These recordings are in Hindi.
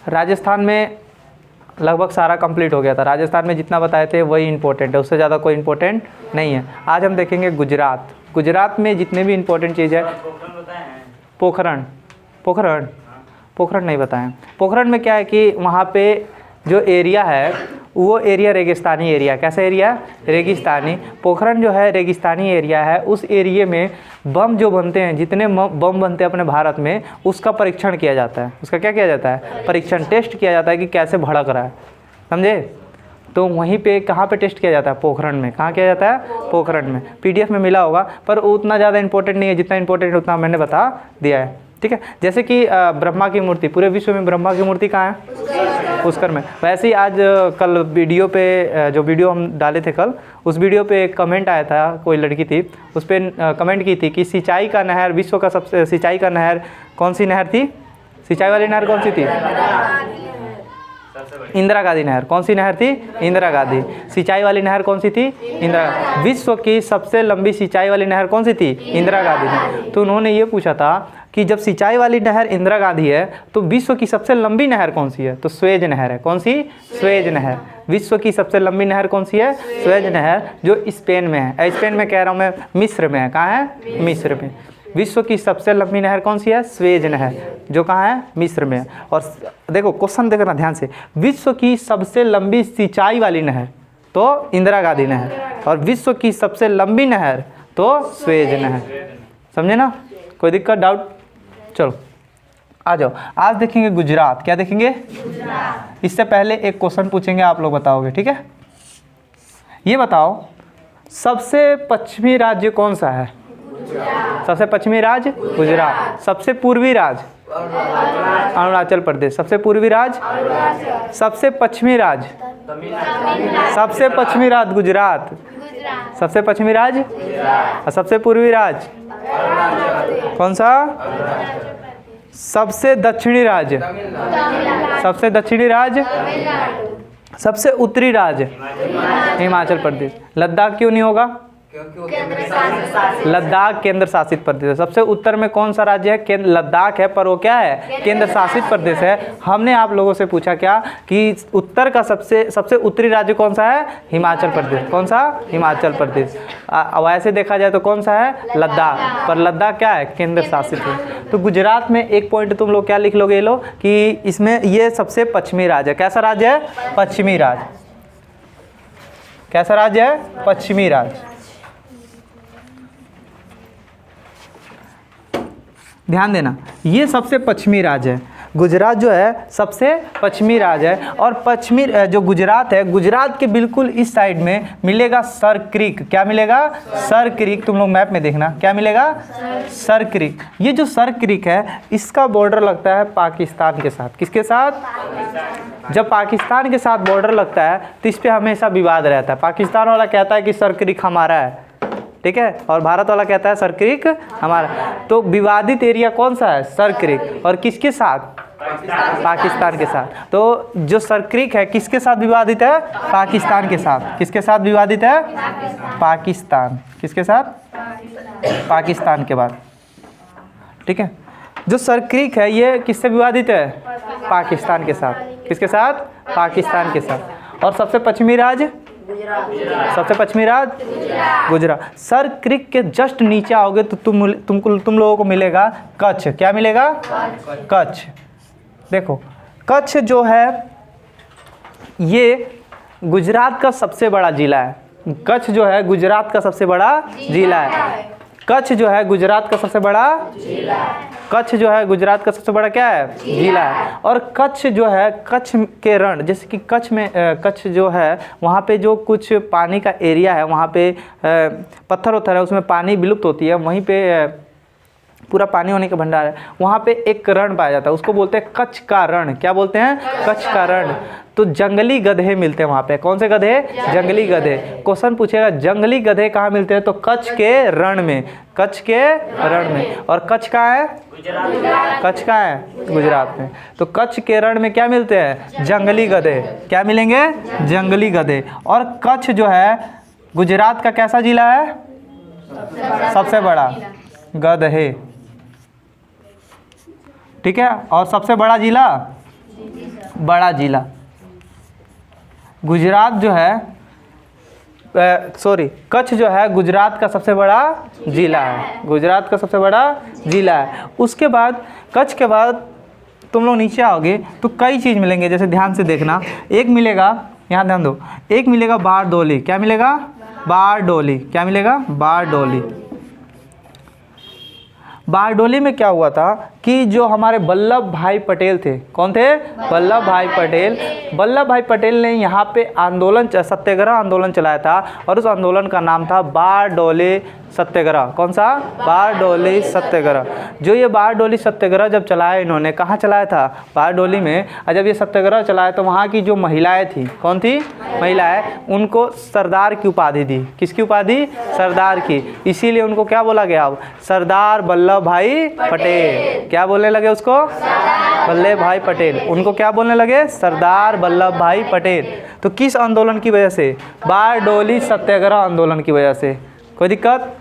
राजस्थान में लगभग सारा कंप्लीट हो गया था। राजस्थान में जितना बताए थे वही इंपॉर्टेंट है, उससे ज़्यादा कोई इंपॉर्टेंट नहीं है। आज हम देखेंगे गुजरात। गुजरात में जितने भी इंपॉर्टेंट चीज़ है, पोखरण नहीं बताएं। पोखरण में क्या है कि वहाँ पे जो एरिया है वो एरिया रेगिस्तानी एरिया। कैसा एरिया? रेगिस्तानी। पोखरण जो है रेगिस्तानी एरिया है। उस एरिया में बम जो बनते हैं, जितने बम बनते हैं अपने भारत में, उसका परीक्षण किया जाता है। उसका क्या किया जाता है? परीक्षण, टेस्ट किया जाता है कि कैसे भड़क रहा है, समझे? तो वहीं पे कहाँ पे टेस्ट किया जाता है? पोखरण में। कहाँ किया जाता है? पोखरण में। PDF में मिला होगा, पर उतना ज़्यादा इंपॉर्टेंट नहीं है। जितना इंपॉर्टेंट है उतना मैंने बता दिया है, ठीक है। जैसे कि ब्रह्मा की मूर्ति, पूरे विश्व में ब्रह्मा की मूर्ति कहाँ है? पुष्कर में। वैसे ही आज कल वीडियो पे, जो वीडियो हम डाले थे कल, उस वीडियो पे एक कमेंट आया था, कोई लड़की थी, उस पर कमेंट की थी कि सिंचाई का नहर, विश्व का सबसे सिंचाई का नहर कौन सी नहर थी? सिंचाई वाली नहर कौन सी थी? इंदिरा गांधी नहर। कौन सी नहर थी? इंदिरा गांधी। सिंचाई वाली नहर कौन सी थी? इंदिरा। विश्व की सबसे लंबी सिंचाई वाली नहर कौन सी थी? इंदिरा गांधी नहर। तो उन्होंने ये पूछा था कि जब सिंचाई वाली नहर इंदिरा गांधी है तो विश्व की सबसे लंबी नहर कौन सी है? तो स्वेज नहर है। कौन सी? स्वेज नहर। विश्व की सबसे लंबी नहर कौन सी है? स्वेज नहर, जो स्पेन में है। स्पेन में कह रहा हूँ मैं, मिस्र में है। कहाँ है? मिस्र में। विश्व की सबसे लंबी नहर कौन सी है? स्वेज नहर, जो कहाँ है? मिस्र में है। और देखो क्वेश्चन देखना ध्यान से, विश्व की सबसे लंबी सिंचाई वाली नहर तो इंदिरा गांधी नहर, और विश्व की सबसे लंबी नहर तो स्वेज नहर। समझे ना? कोई दिक्कत, डाउट? चलो आ जाओ। आज देखेंगे गुजरात। क्या देखेंगे? गुजरात। इससे पहले एक क्वेश्चन पूछेंगे, आप लोग बताओगे, ठीक है? ये बताओ सबसे पश्चिमी राज्य कौन सा है? सबसे पश्चिमी राज्य गुजरात। सबसे पूर्वी राज्य अरुणाचल प्रदेश। सबसे पूर्वी राज्य, सबसे पश्चिमी राज्य, सबसे पश्चिमी राज्य गुजरात, सबसे पश्चिमी राज्य, और सबसे पूर्वी राज्य कौन सा? सबसे दक्षिणी राज्य, सबसे दक्षिणी राज्य, सबसे उत्तरी राज्य हिमाचल प्रदेश। लद्दाख क्यों नहीं होगा? लद्दाख केंद्र शासित प्रदेश है। सबसे उत्तर में कौन सा राज्य है? लद्दाख है, पर वो क्या है? केंद्र शासित प्रदेश है। हमने आप लोगों से पूछा क्या कि उत्तर का सबसे उत्तरी राज्य कौन सा है? हिमाचल प्रदेश। कौन सा? हिमाचल प्रदेश। वैसे देखा जाए तो कौन सा है? लद्दाख। पर लद्दाख क्या है? केंद्र शासित है। तो गुजरात में एक पॉइंट तुम लोग क्या लिख लोगे? ये लो कि इसमें ये सबसे पश्चिमी राज्य है। कैसा राज्य है? पश्चिमी राज्य। कैसा राज्य है? पश्चिमी राज्य। ध्यान देना, ये सबसे पश्चिमी राज्य है। गुजरात जो है सबसे पश्चिमी राज्य है। और पश्चिमी जो गुजरात है, गुजरात के बिल्कुल इस साइड में मिलेगा सर क्रीक। क्या मिलेगा? Sir creek. तुम लोग मैप में देखना, क्या मिलेगा? Sir creek. ये जो सर क्रीक है, इसका बॉर्डर लगता है पाकिस्तान के साथ। किसके साथ? जब पाकिस्तान के साथ बॉर्डर लगता है तो इस पर हमेशा विवाद रहता है। पाकिस्तान वाला कहता है कि सर क्रीक हमारा है, ठीक है, और भारत वाला कहता है सर क्रीक हमारा। तो विवादित एरिया कौन सा है? Sir creek. और किसके साथ? पाकिस्तान के साथ। तो जो सर क्रीक है किसके साथ विवादित है? पाकिस्तान के साथ। किसके साथ विवादित है? पाकिस्तान। किसके साथ? पाकिस्तान के बाद, ठीक है। जो सर क्रीक है ये किससे विवादित है? पाकिस्तान के साथ। किसके साथ? पाकिस्तान के साथ। और सबसे पश्चिमी राज्य, सबसे पश्चिमी राज्य गुजरात। सर क्रीक के जस्ट नीचे आओगे तो तुम लोगों को मिलेगा कच्छ। क्या मिलेगा? कच्छ। देखो कच्छ जो है ये गुजरात का सबसे बड़ा जिला है। कच्छ जो है गुजरात का सबसे बड़ा जिला है। कच्छ जो है गुजरात का सबसे बड़ा जिला है। कच्छ जो है गुजरात का सबसे बड़ा क्या है? जिला है। और कच्छ जो है, कच्छ के रण, जैसे कि कच्छ में कच्छ जो है वहाँ पे जो कुछ पानी का एरिया है, वहाँ पे पत्थर वत्थर है, उसमें पानी विलुप्त होती है, वहीं पे पूरा पानी होने का भंडार है। वहाँ पे एक रण पाया जाता है, उसको बोलते हैं कच्छ का रण। क्या बोलते हैं? कच्छ का रण। तो जंगली गधे मिलते हैं वहाँ पे। कौन से गधे? जंगली गधे। क्वेश्चन पूछेगा जंगली गधे कहाँ मिलते हैं? तो कच्छ के रण में। कच्छ के रण में। और कच्छ कहाँ है? कच्छ कहाँ है? गुजरात में। तो कच्छ के रण में क्या मिलते हैं? जंगली गधे। क्या मिलेंगे? जंगली गधे। और कच्छ जो है गुजरात का कैसा जिला है? सबसे बड़ा। गधे, ठीक है। और सबसे बड़ा जिला बड़ा जिला। गुजरात जो है कच्छ जो है गुजरात का सबसे बड़ा ज़िला है, गुजरात का सबसे बड़ा ज़िला है। उसके बाद कच्छ के बाद तुम लोग नीचे आओगे तो कई चीज़ मिलेंगे, जैसे ध्यान से देखना। एक मिलेगा, यहाँ ध्यान दो, एक मिलेगा बारडोली। क्या मिलेगा? बारडोली। क्या मिलेगा? बारडोली। बारडोली में क्या हुआ था कि जो हमारे वल्लभ भाई पटेल थे, कौन थे? वल्लभ भाई पटेल। वल्लभ भाई पटेल ने यहाँ पे आंदोलन, सत्याग्रह आंदोलन चलाया था और उस आंदोलन का नाम था बारडोली सत्याग्रह। कौन सा? बारडोली सत्याग्रह। जो ये बारडोली सत्याग्रह जब चलाया इन्होंने, कहाँ चलाया था? बारडोली में। और जब ये सत्याग्रह चलाया तो वहाँ की जो महिलाएं थी, कौन थी? महिलाएं, उनको सरदार की उपाधि दी। किसकी उपाधि? सरदार की। इसीलिए उनको क्या बोला गया? अब सरदार वल्लभ भाई पटेल। क्या बोलने लगे उसको? वल्लभ भाई पटेल। उनको क्या बोलने लगे? सरदार वल्लभ भाई पटेल। तो किस आंदोलन की वजह से? बारडोली सत्याग्रह आंदोलन की वजह से। कोई दिक्कत?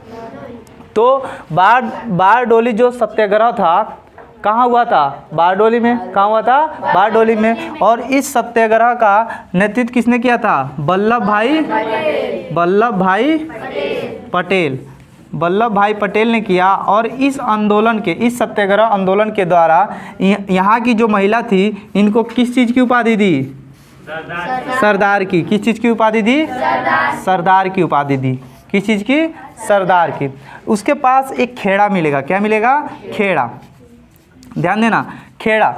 तो बारडोली जो सत्याग्रह था कहाँ हुआ था? बारडोली में। कहाँ हुआ था? बारडोली में। और इस सत्याग्रह का नेतृत्व किसने किया था? वल्लभ भाई पटेल। वल्लभ भाई पटेल ने किया। और इस आंदोलन के, इस सत्याग्रह आंदोलन के द्वारा यहाँ की जो महिला थी, इनको किस चीज़ की उपाधि दी? सरदार की। किस चीज़ की उपाधि दी? सरदार की उपाधि दी। किस चीज़ की? सरदार की। उसके पास एक खेड़ा मिलेगा। क्या मिलेगा? खेड़ा। ध्यान देना, खेड़ा।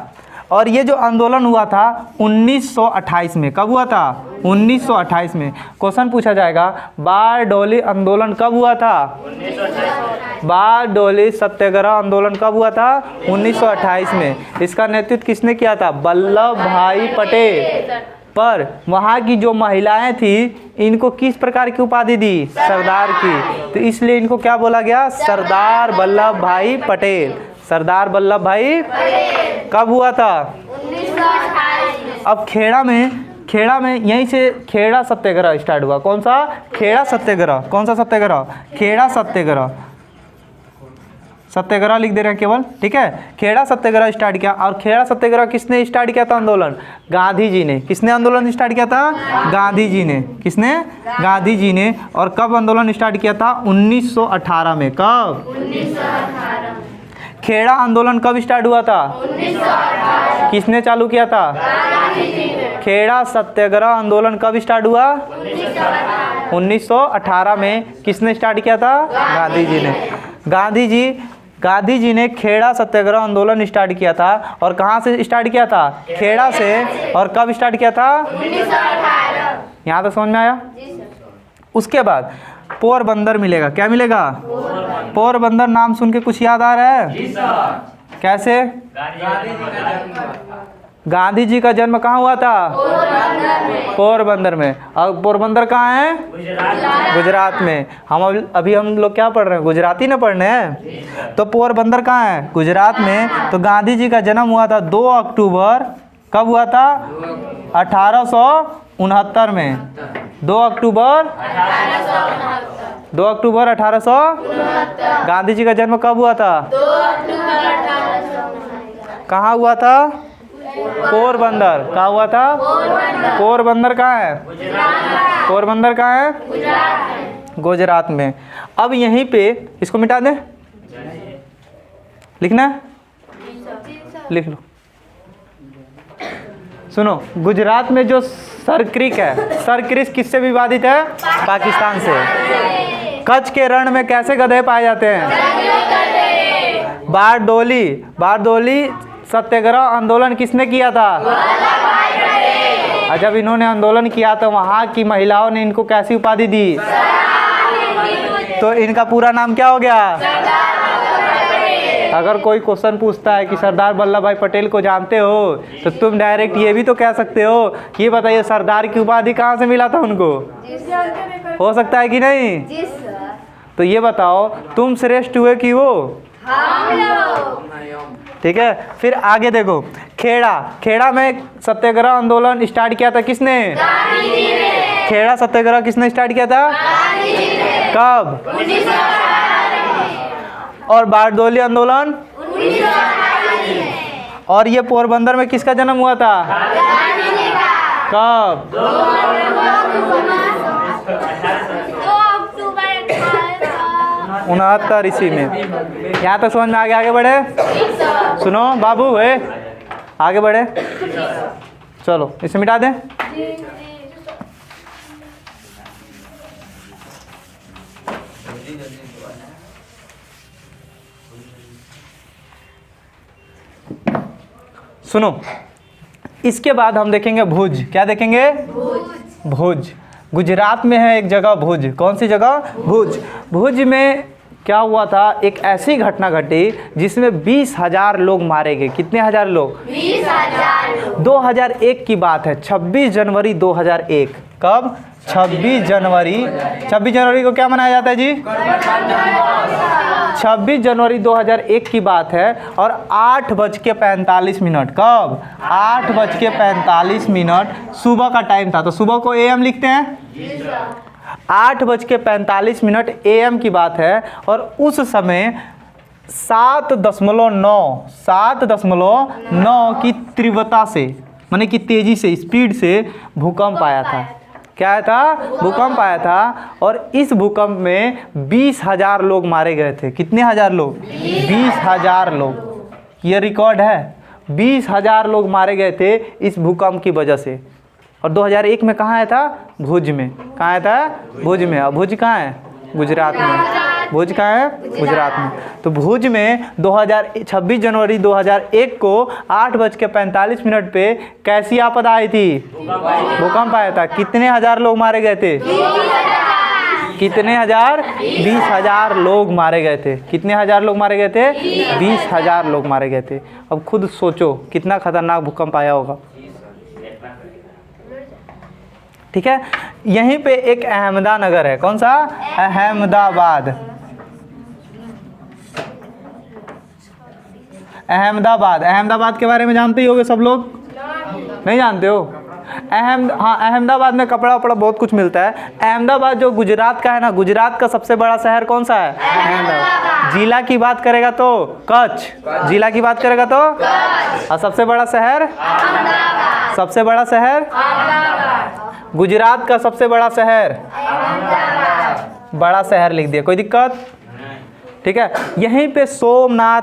और ये जो आंदोलन हुआ था 1928 में। कब हुआ था? 1928 में। क्वेश्चन पूछा जाएगा बारडोली आंदोलन कब हुआ था? 1928। बारडोली सत्याग्रह आंदोलन कब हुआ था? 1928 में। इसका नेतृत्व किसने किया था? वल्लभ भाई पटेल। पर वहाँ की जो महिलाएं थी, इनको किस प्रकार की उपाधि दी? सरदार की। तो इसलिए इनको क्या बोला गया? सरदार वल्लभ भाई पटेल। सरदार वल्लभ भाई कब हुआ था? 1928। अब खेड़ा में यहीं से खेड़ा सत्याग्रह स्टार्ट हुआ। कौन सा? खेड़ा सत्याग्रह। कौन सा सत्याग्रह? खेड़ा सत्याग्रह। सत्याग्रह लिख दे रहे हैं केवल, ठीक है। खेड़ा सत्याग्रह स्टार्ट किया। और खेड़ा सत्याग्रह किसने स्टार्ट किया था? आंदोलन गांधी जी ने। किसने आंदोलन स्टार्ट किया था? गांधी जी ने। किसने? गांधी जी ने। और कब आंदोलन स्टार्ट किया था? 1918 में। कब? 1918। खेड़ा आंदोलन कब स्टार्ट हुआ था? 1918। किसने चालू किया था? गांधी जी ने। खेड़ा सत्याग्रह आंदोलन कब स्टार्ट हुआ? 1918 में। किसने स्टार्ट किया था? गांधी जी ने। गांधी जी ने खेड़ा सत्याग्रह आंदोलन स्टार्ट किया था। और कहाँ से स्टार्ट किया था? खेड़ा से। और कब स्टार्ट किया था? 1918। यहाँ तक समझ में आया? उसके बाद पोरबंदर मिलेगा। क्या मिलेगा? पोरबंदर नाम सुन के कुछ याद आ रहा है? जी सर। कैसे? गांधी जी का जन्म कहाँ हुआ था? पोरबंदर में। और पोरबंदर कहाँ है? गुजरात में। हम लोग क्या पढ़ रहे हैं? गुजराती ना पढ़ रहे हैं। तो पोरबंदर कहाँ है? गुजरात में। तो गांधी जी का जन्म हुआ था 2 अक्टूबर। कब हुआ था? 1869 में। 2 अक्टूबर 1869। गांधी जी का जन्म कब हुआ था? 2 अक्टूबर 1869। कहाँ हुआ था? पोरबंदर। कहाँ हुआ था? पोरबंदर कहाँ है? पोरबंदर कहाँ है? गुजरात में। अब यहीं पे इसको मिटा दें। लिखना है? लिख लो। सुनो, गुजरात में जो सरक्रिक है, सरक्रिक किससे विवादित है? पाकिस्तान से। कच्छ के रण में कैसे गधे पाए जाते हैं? बारडोली सत्याग्रह आंदोलन किसने किया था? और जब इन्होंने आंदोलन किया तो वहाँ की महिलाओं ने इनको कैसी उपाधि दी? तो इनका पूरा नाम क्या हो गया? अगर कोई क्वेश्चन पूछता है कि सरदार वल्लभ भाई पटेल को जानते हो, तो तुम डायरेक्ट ये भी तो कह सकते हो कि ये बताइए सरदार की उपाधि कहाँ से मिला था उनको? हो सकता है कि नहीं? तो ये बताओ, तुम श्रेष्ठ हुए कि वो? ठीक है। फिर आगे देखो, खेड़ा में सत्याग्रह आंदोलन स्टार्ट किया था किसने? गांधी जी ने। खेड़ा सत्याग्रह किसने स्टार्ट किया था? गांधी जी ने। कब? 1918। और बारडोली आंदोलन 1928 में। और ये पोरबंदर में किसका जन्म हुआ था? कब? 69 ईस्वी में। यहाँ तक समझ में आ गया? आगे बढ़े। सुनो बाबू है, आगे बढ़े। चलो इसे मिटा दें। सुनो, इसके बाद हम देखेंगे भुज। क्या देखेंगे? भुज। गुजरात में है एक जगह भुज। कौन सी जगह? भुज। भुज में क्या हुआ था? एक ऐसी घटना घटी जिसमें 20,000 लोग मारे गए। कितने हजार लोग? 20,000। 2001 की बात है, 26 जनवरी 2001। कब? 26 जनवरी। 26 जनवरी को क्या मनाया जाता है जी? 26 जनवरी 2001 की बात है और 8:45। कब? 8:45 सुबह का टाइम था। तो सुबह को AM लिखते हैं। 8:45 AM की बात है और उस समय 7.9 की तीव्रता से, माने कि तेजी से, स्पीड से भूकंप आया था। क्या आया था? भूकंप आया था और इस भूकंप में 20,000 लोग मारे गए थे। कितने हजार लोग? 20,000 लोग। ये रिकॉर्ड है। 20,000 लोग मारे गए थे इस भूकंप की वजह से। और 2001 में कहाँ आया था? भुज में। कहाँ आया था? भुज में। और भुज कहाँ है? गुजरात में। भुज कहाँ है? गुजरात में। तो भुज में 26 जनवरी 2001 को 8:45 पे कैसी आपदा आई थी? भूकंप आया था। कितने हजार लोग मारे गए थे? कितने हजार? 20,000 लोग मारे गए थे। कितने हजार लोग मारे गए थे? 20,000 लोग मारे गए थे। अब खुद सोचो कितना खतरनाक भूकंप आया होगा। ठीक है। यहीं पे एक अहमदानगर है। कौन सा? अहमदाबाद। अहमदाबाद। अहमदाबाद के बारे में जानते ही होगे सब लोग? नहीं जानते हो? अहमदाबाद में कपड़ा वपड़ा बहुत कुछ मिलता है। अहमदाबाद जो गुजरात का है ना, गुजरात का सबसे बड़ा शहर कौन सा है? अहमदाबाद। जिला की बात करेगा तो कच्छ। जिला की बात करेगा तो कच्छ। और सबसे बड़ा शहर? सबसे बड़ा शहर? गुजरात का सबसे बड़ा शहर? बड़ा शहर लिख दिया, कोई दिक्कत? ठीक है। यहीं पे सोमनाथ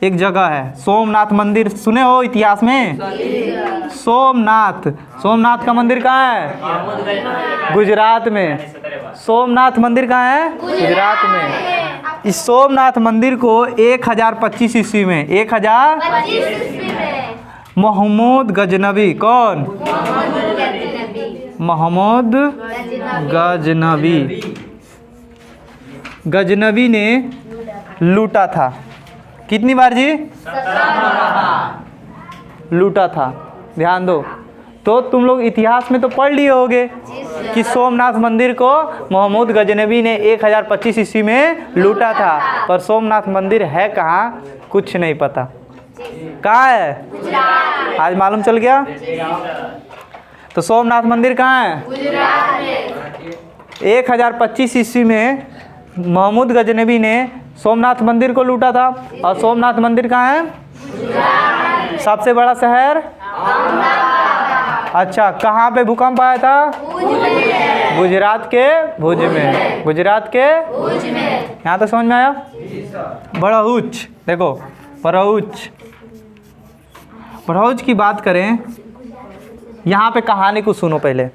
एक जगह है। सोमनाथ मंदिर सुने हो इतिहास में? सोमनाथ। सोमनाथ का मंदिर कहाँ है? गुजरात में। सोमनाथ मंदिर कहाँ है? गुजरात में। इस सोमनाथ मंदिर को 1025 ईस्वी में, 1025 मोहम्मद गजनबी। कौन? मोहम्मद गजनबी। गजनबी ने लूटा था। कितनी बार जी? लूटा था। ध्यान दो। तो तुम लोग इतिहास में तो पढ़ लिए होगे कि सोमनाथ मंदिर को मोहम्मद गजनबी ने 1025 ईस्वी में लूटा था। पर सोमनाथ मंदिर है कहाँ? कुछ नहीं पता। कहाँ है? आज मालूम चल गया। तो सोमनाथ मंदिर कहाँ है? गुजरात में। 1025 ईस्वी में मोहम्मद गजनबी ने सोमनाथ मंदिर को लूटा था। और सोमनाथ मंदिर कहाँ है? गुजरात। सबसे बड़ा शहर? अच्छा, कहाँ पे भूकंप आया था? गुजरात के भुज में। गुजरात के भुज में। यहाँ तो समझ में आया? भरूच। देखो भरूच। भरूच की बात करें, यहाँ पे कहानी को सुनो पहले।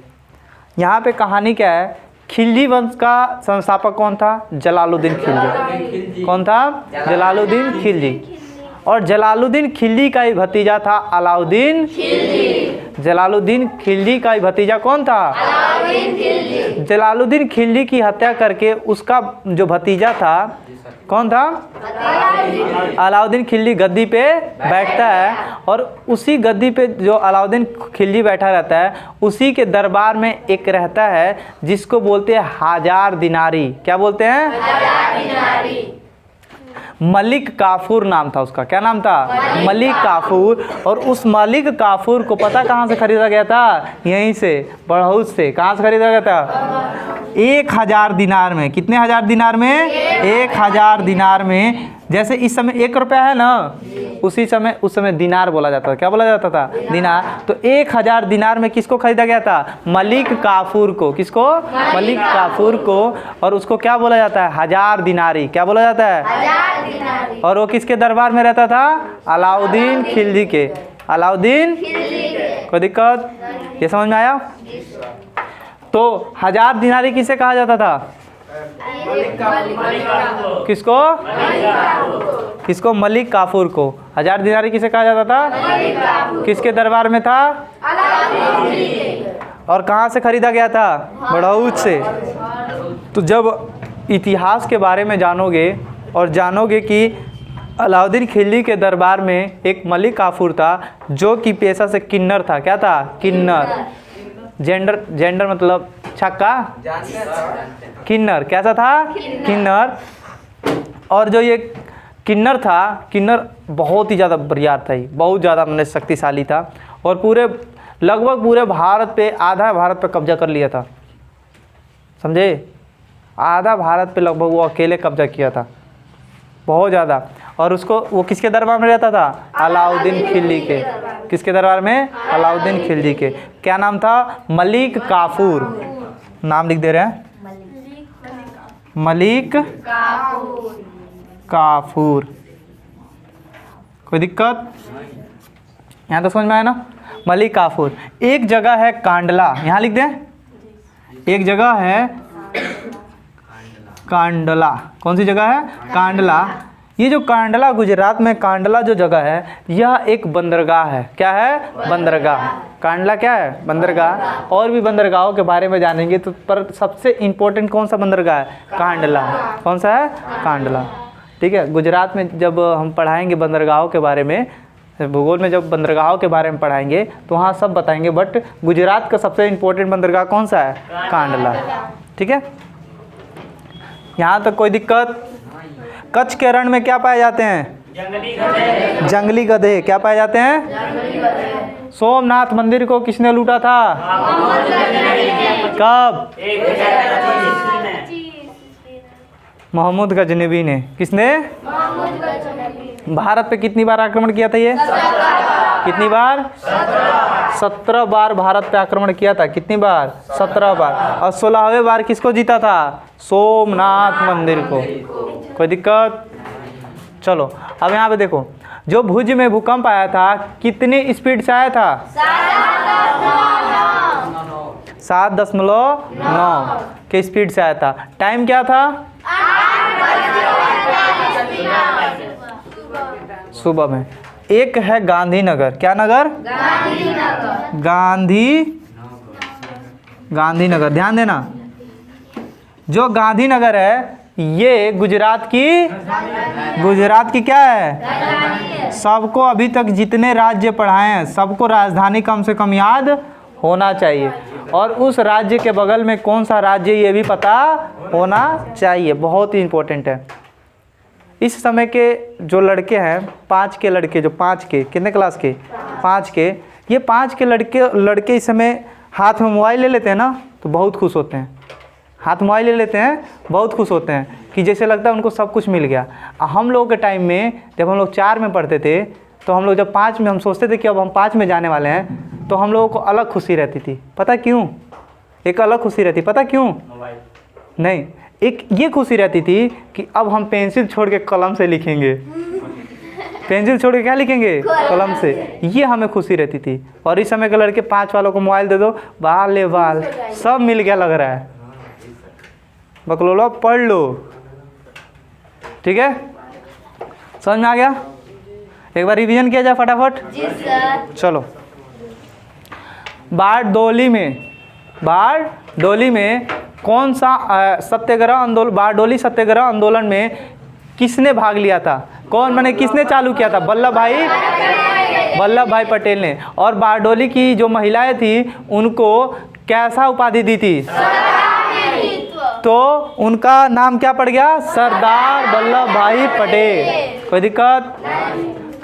यहाँ पे कहानी क्या है? खिलजी वंश का संस्थापक कौन था? जलालुद्दीन खिलजी। कौन था? जलालुद्दीन खिलजी। और जलालुद्दीन खिलजी का ही भतीजा था अलाउद्दीन खिलजी। जलालुद्दीन खिलजी का ही भतीजा कौन था? अलाउद्दीन खिलजी। जलालुद्दीन खिलजी की हत्या करके उसका जो भतीजा था कौन था? अलाउद्दीन खिलजी गद्दी पे बैठता है और उसी गद्दी पे जो अलाउद्दीन खिलजी बैठा रहता है उसी के दरबार में एक रहता है जिसको बोलते हैं 1000 दिनारी। क्या बोलते हैं? 1000 दिनारी। मलिक काफूर नाम था उसका। क्या नाम था? मलिक काफूर। और उस मलिक काफूर को पता कहाँ से खरीदा गया था? यहीं से, बड़हूज से। कहाँ से खरीदा गया था? 1000 दिनार में। कितने हजार दिनार में? 1000 दिनार में जैसे इस समय 1 रुपया है ना, उसी समय उस समय दिनार बोला जाता था। क्या बोला जाता था? दिनार। तो 1000 दिनार में किसको खरीदा गया था? मलिक काफूर को। किसको? मलिक काफूर को। और उसको क्या बोला जाता है? 1000 दिनारी। क्या बोला जाता है? 1000 दिनारी। और वो किसके दरबार में रहता था? अलाउद्दीन खिलजी के। अलाउद्दीन, कोई दिक्कत? ये समझ में आया? तो 1000 दिनारी किसे कहा जाता था? किसको? किसको? मलिक काफूर को। 1000 दिनारी किसे कहा जाता था? किसके दरबार में था? और कहाँ से खरीदा गया था? बड़ौत से। तो जब इतिहास के बारे में जानोगे और जानोगे कि अलाउद्दीन खिलजी के दरबार में एक मलिक काफूर था जो कि पेशा से किन्नर था। क्या था? किन्नर। जेंडर मतलब छक्का, किन्नर। कैसा था? किन्नर। और जो ये किन्नर था, किन्नर बहुत ही ज़्यादा बरियार था, बहुत ज़्यादा मतलब शक्तिशाली था और लगभग पूरे भारत पे, आधा भारत पे कब्जा कर लिया था। समझे? आधा भारत पे लगभग वो अकेले कब्जा किया था, बहुत ज़्यादा। और वो किसके दरबार में रहता था? अलाउद्दीन खिलजी के। किसके दरबार में? अलाउद्दीन खिलजी के। क्या नाम था? मलिक काफूर। नाम लिख दे रहे हैं, मलिक काफूर। कोई दिक्कत? यहाँ तो समझ में आया ना? मलिक काफूर। एक जगह है कांडला, यहाँ लिख दें। एक जगह है कांडला। कौन सी जगह है? कांडला। ये जो कांडला, गुजरात में कांडला जो जगह है, यह एक बंदरगाह है। क्या है? बंदरगाह। कांडला क्या है? बंदरगाह। और भी बंदरगाहों के बारे में जानेंगे, तो पर सबसे इम्पोर्टेंट कौन सा बंदरगाह है? कांडला। कौन सा है? कांडला। ठीक है। गुजरात में जब हम पढ़ाएंगे बंदरगाहों के बारे में, भूगोल में जब बंदरगाहों के बारे में पढ़ाएंगे तो वहाँ सब बताएंगे, बट गुजरात का सबसे इम्पोर्टेंट बंदरगाह कौन सा है? कांडला। ठीक है। यहाँ तक कोई दिक्कत? कच्छ के रण में क्या पाए जाते हैं? जंगली गधे। क्या पाए जाते हैं? सोमनाथ मंदिर को किसने लूटा था? कब? मोहम्मद गजनबी ने। किसने? भारत पे कितनी बार आक्रमण किया था ये? कितनी बार? 17 बार भारत पे आक्रमण किया था। कितनी बार? 17 बार। और 16वें बार किसको जीता था? सोमनाथ मंदिर को। कोई दिक्कत? चलो अब यहाँ पे देखो, जो भुज में भूकंप आया था कितनी स्पीड से आया था? 7.9 के स्पीड से आया था। टाइम क्या था? सुबह में। एक है गांधीनगर। क्या नगर? गांधीनगर। ध्यान देना, जो गांधीनगर है ये गुजरात की क्या है? सबको अभी तक जितने राज्य पढ़ाए हैं सबको राजधानी कम से कम याद होना चाहिए, और उस राज्य के बगल में कौन सा राज्य ये भी पता होना चाहिए। बहुत ही इम्पोर्टेंट है। इस समय के जो लड़के हैं, 5 के लड़के, जो 5 के, कितने क्लास के? 5 के। ये 5 के लड़के इस समय हाथ में मोबाइल ले लेते हैं ना, तो बहुत खुश होते हैं। हाथ मोबाइल ले लेते हैं, बहुत खुश होते हैं कि जैसे लगता है उनको सब कुछ मिल गया। हम लोगों के टाइम में जब हम लोग 4 में पढ़ते थे, तो हम लोग जब 5 में हम सोचते थे कि अब हम 5 में जाने वाले हैं, तो हम लोगों को अलग खुशी रहती थी। पता क्यों? एक अलग खुशी रहती। पता क्यों? नहीं, एक ये खुशी रहती थी कि अब हम पेंसिल छोड़ के कलम से लिखेंगे। पेंसिल छोड़ के क्या लिखेंगे? कलम से। ये हमें खुशी रहती थी। और इस समय के लड़के 5 वालों को मोबाइल दे दो, बाल ले बाल सब मिल गया लग रहा है, बकलोलो पढ़ लो। ठीक है, समझ में आ गया? एक बार रिवीजन किया जाए फटाफट। जी सर। चलो, बारडोली में कौन सा सत्याग्रह आंदोलन, बारडोली सत्याग्रह आंदोलन में किसने भाग लिया था? कौन, माने किसने चालू किया था? वल्लभ भाई पटेल ने। और बारडोली की जो महिलाएं थी उनको कैसा उपाधि दी थी? तो उनका नाम क्या पड़ गया? सरदार वल्लभ भाई पटेल। कोई दिक्कत?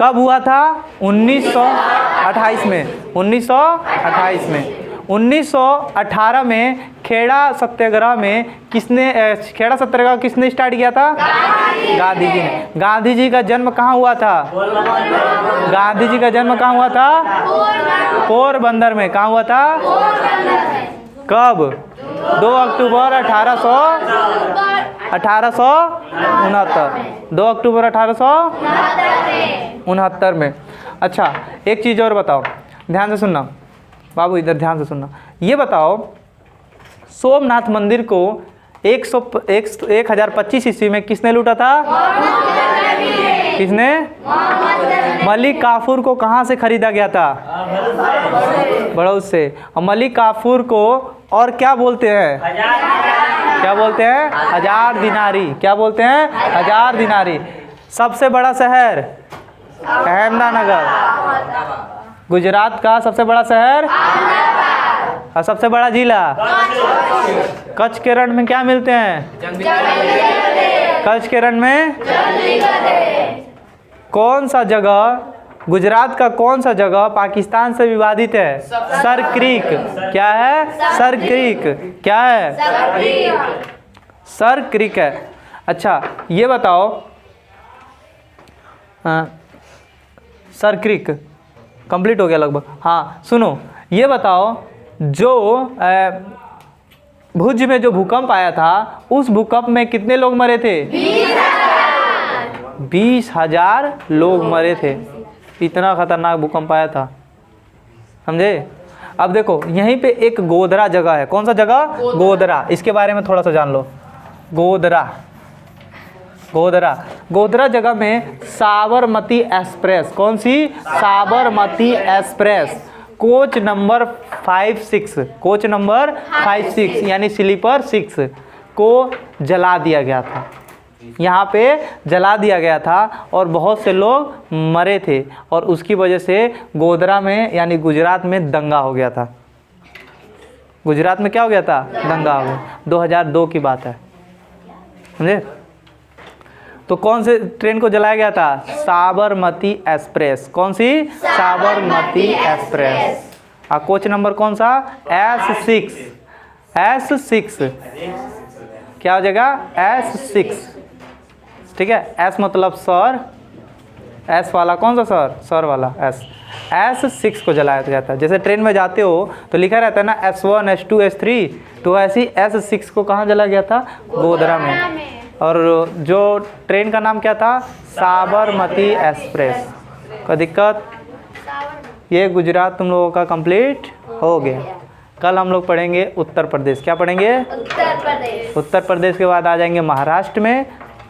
कब हुआ था? 1928 में। 1928 में। 1918 में खेड़ा सत्याग्रह में खेड़ा सत्याग्रह किसने स्टार्ट किया था? गांधी जी ने। गांधी जी का जन्म कहाँ हुआ था? गांधी जी का जन्म कहाँ हुआ था? पोरबंदर में। कहाँ हुआ था? कब? 2 अक्टूबर 1869। 2 अक्टूबर 1869 में। अच्छा, एक चीज़ और बताओ, ध्यान से सुनना बाबू, इधर ध्यान से सुनना। ये बताओ, सोमनाथ मंदिर को 1025 ईस्वी में किसने लूटा था? किसने? मलिक काफूर को कहाँ से खरीदा गया था? बड़ौद से। और मलिक काफूर को और क्या बोलते हैं? क्या बोलते हैं? 1000 दिनारी। क्या बोलते हैं? 1000 दिनारी। सबसे बड़ा शहर? अहमदानगर। गुजरात का सबसे बड़ा शहर? और सबसे बड़ा जिला? कच्छ के रण में क्या मिलते हैं? कच्छ के रण में कौन सा जगह, गुजरात का कौन सा जगह पाकिस्तान से विवादित है? Sir creek. क्या है? Sir creek. क्या है? सर क्रीक है। अच्छा, ये बताओ, सर क्रीक कंप्लीट हो गया लगभग। हाँ सुनो, ये बताओ, जो भुज में जो भूकंप आया था, उस भूकंप में कितने लोग मरे थे? 20,000 लोग मरे थे। इतना खतरनाक भूकंप आया था, समझे? अब देखो, यहीं पे एक गोधरा जगह है। कौन सा जगह? गोधरा। इसके बारे में थोड़ा सा जान लो। गोधरा जगह में साबरमती एक्सप्रेस, कौन सी? साबरमती एक्सप्रेस, कोच नंबर 56 यानी स्लीपर 6 को जला दिया गया था। यहाँ पे जला दिया गया था और बहुत से लोग मरे थे, और उसकी वजह से गोधरा में यानी गुजरात में दंगा हो गया था। गुजरात में क्या हो गया था? दंगा हो गया। 2002 की बात है, समझे? तो कौन से ट्रेन को जलाया गया था? साबरमती एक्सप्रेस। कौन सी? साबरमती एक्सप्रेस। और कोच नंबर कौन सा? S6। क्या हो जाएगा? S6। ठीक है, S मतलब सर, S वाला कौन सा सर? सर वाला S6 को जलाया जाता है। जैसे ट्रेन में जाते हो तो लिखा रहता है ना S1 S2 S3, तो ऐसी S6 को कहाँ जलाया गया था? गोधरा में। और जो ट्रेन का नाम क्या था? साबरमती एक्सप्रेस। कोई दिक्कत? ये गुजरात तुम लोगों का कंप्लीट हो गया। कल हम लोग पढ़ेंगे उत्तर प्रदेश। क्या पढ़ेंगे? उत्तर प्रदेश के बाद आ जाएंगे महाराष्ट्र में,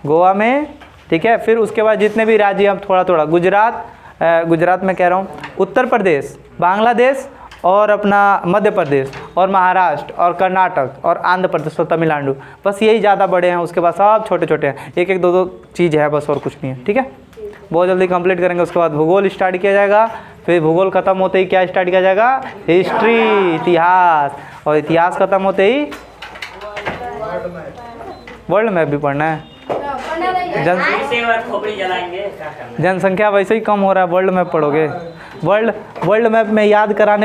गोवा में, ठीक है। फिर उसके बाद जितने भी राज्य, हम थोड़ा थोड़ा गुजरात में कह रहा हूँ, उत्तर प्रदेश, बांग्लादेश और अपना मध्य प्रदेश और महाराष्ट्र और कर्नाटक और आंध्र प्रदेश और तमिलनाडु, बस यही ज़्यादा बड़े हैं। उसके बाद सब छोटे छोटे हैं, एक एक दो दो चीज़ है बस, और कुछ नहीं है, ठीक है। बहुत जल्दी कंप्लीट करेंगे। उसके बाद भूगोल स्टार्ट किया जाएगा। फिर भूगोल ख़त्म होते ही क्या स्टार्ट किया जाएगा? हिस्ट्री, इतिहास। और इतिहास ख़त्म होते ही वर्ल्ड मैप भी पढ़ना है। जनसंख्या वैसे ही कम हो रहा है, वर्ल्ड मैप पढ़ोगे। वर्ल्ड मैप में याद कराने